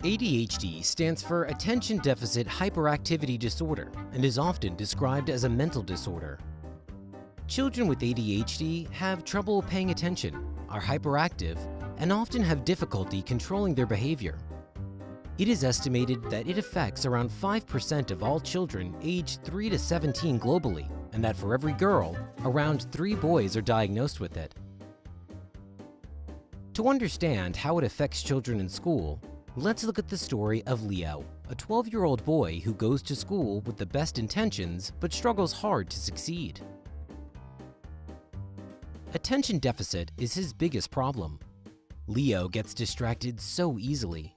ADHD stands for Attention Deficit Hyperactivity Disorder and is often described as a mental disorder. Children with ADHD have trouble paying attention, are hyperactive, and often have difficulty controlling their behavior. It is estimated that it affects around 5% of all children aged 3 to 17 globally, and that for every girl, around 3 boys are diagnosed with it. To understand how it affects children in school, let's look at the story of Leo, a 12-year-old boy who goes to school with the best intentions but struggles hard to succeed. Attention deficit is his biggest problem. Leo gets distracted so easily.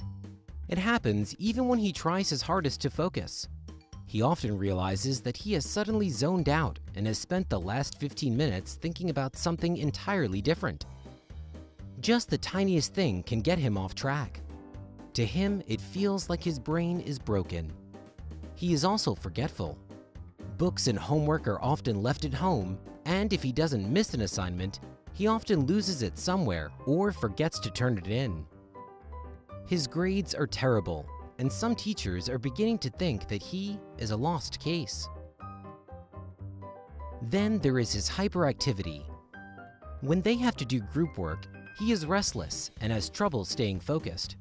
It happens even when he tries his hardest to focus. He often realizes that he has suddenly zoned out and has spent the last 15 minutes thinking about something entirely different. Just the tiniest thing can get him off track. To him, it feels like his brain is broken. He is also forgetful. Books and homework are often left at home, and if he doesn't miss an assignment, he often loses it somewhere or forgets to turn it in. His grades are terrible, and some teachers are beginning to think that he is a lost case. Then there is his hyperactivity. When they have to do group work, he is restless and has trouble staying focused.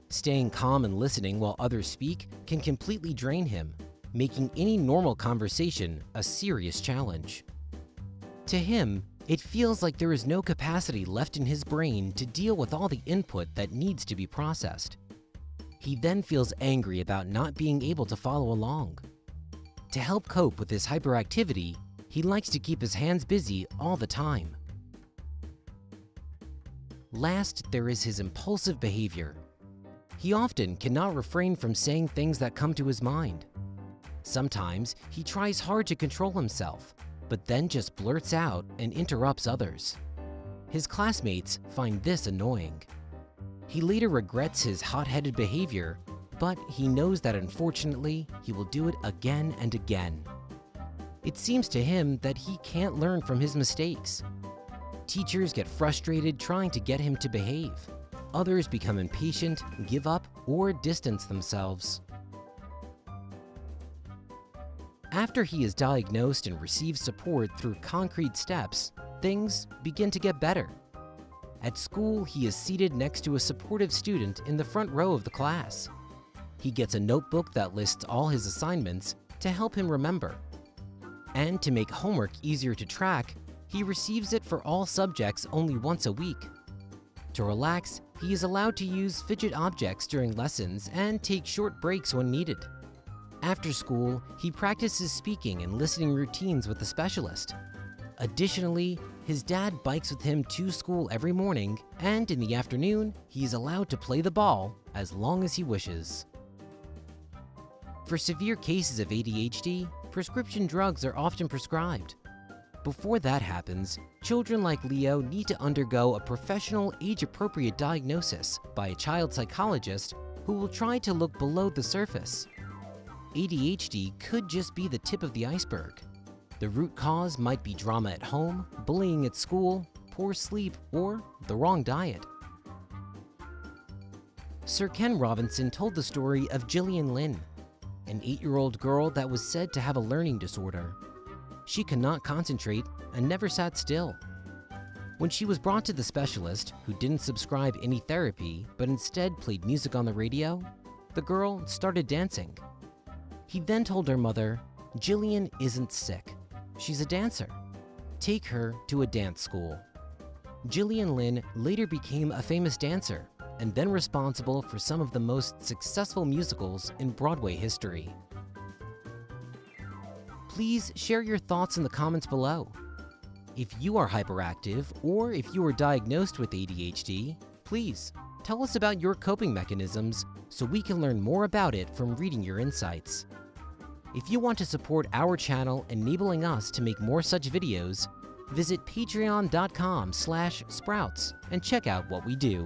Staying calm and listening while others speak can completely drain him, making any normal conversation a serious challenge. To him, it feels like there is no capacity left in his brain to deal with all the input that needs to be processed. He then feels angry about not being able to follow along. To help cope with his hyperactivity, he likes to keep his hands busy all the time. Last, there is his impulsive behavior. He often cannot refrain from saying things that come to his mind. Sometimes he tries hard to control himself, but then just blurts out and interrupts others. His classmates find this annoying. He later regrets his hot-headed behavior, but he knows that unfortunately, he will do it again and again. It seems to him that he can't learn from his mistakes. Teachers get frustrated trying to get him to behave. Others become impatient, give up, or distance themselves. After he is diagnosed and receives support through concrete steps, things begin to get better. At school, he is seated next to a supportive student in the front row of the class. He gets a notebook that lists all his assignments to help him remember. And to make homework easier to track, he receives it for all subjects only once a week. To relax, he is allowed to use fidget objects during lessons and take short breaks when needed. After school, he practices speaking and listening routines with a specialist. Additionally, his dad bikes with him to school every morning, and in the afternoon, he is allowed to play the ball as long as he wishes. For severe cases of ADHD, prescription drugs are often prescribed. Before that happens, children like Leo need to undergo a professional, age-appropriate diagnosis by a child psychologist who will try to look below the surface. ADHD could just be the tip of the iceberg. The root cause might be drama at home, bullying at school, poor sleep, or the wrong diet. Sir Ken Robinson told the story of Gillian Lynn, an 8-year-old girl that was said to have a learning disorder. She could not concentrate and never sat still. When she was brought to the specialist, who didn't subscribe any therapy but instead played music on the radio, the girl started dancing. He then told her mother, "Gillian isn't sick. She's a dancer. Take her to a dance school." Gillian Lynn later became a famous dancer and then responsible for some of the most successful musicals in Broadway history. Please share your thoughts in the comments below. If you are hyperactive or if you are diagnosed with ADHD, please tell us about your coping mechanisms so we can learn more about it from reading your insights. If you want to support our channel, enabling us to make more such videos, visit patreon.com/sprouts and check out what we do.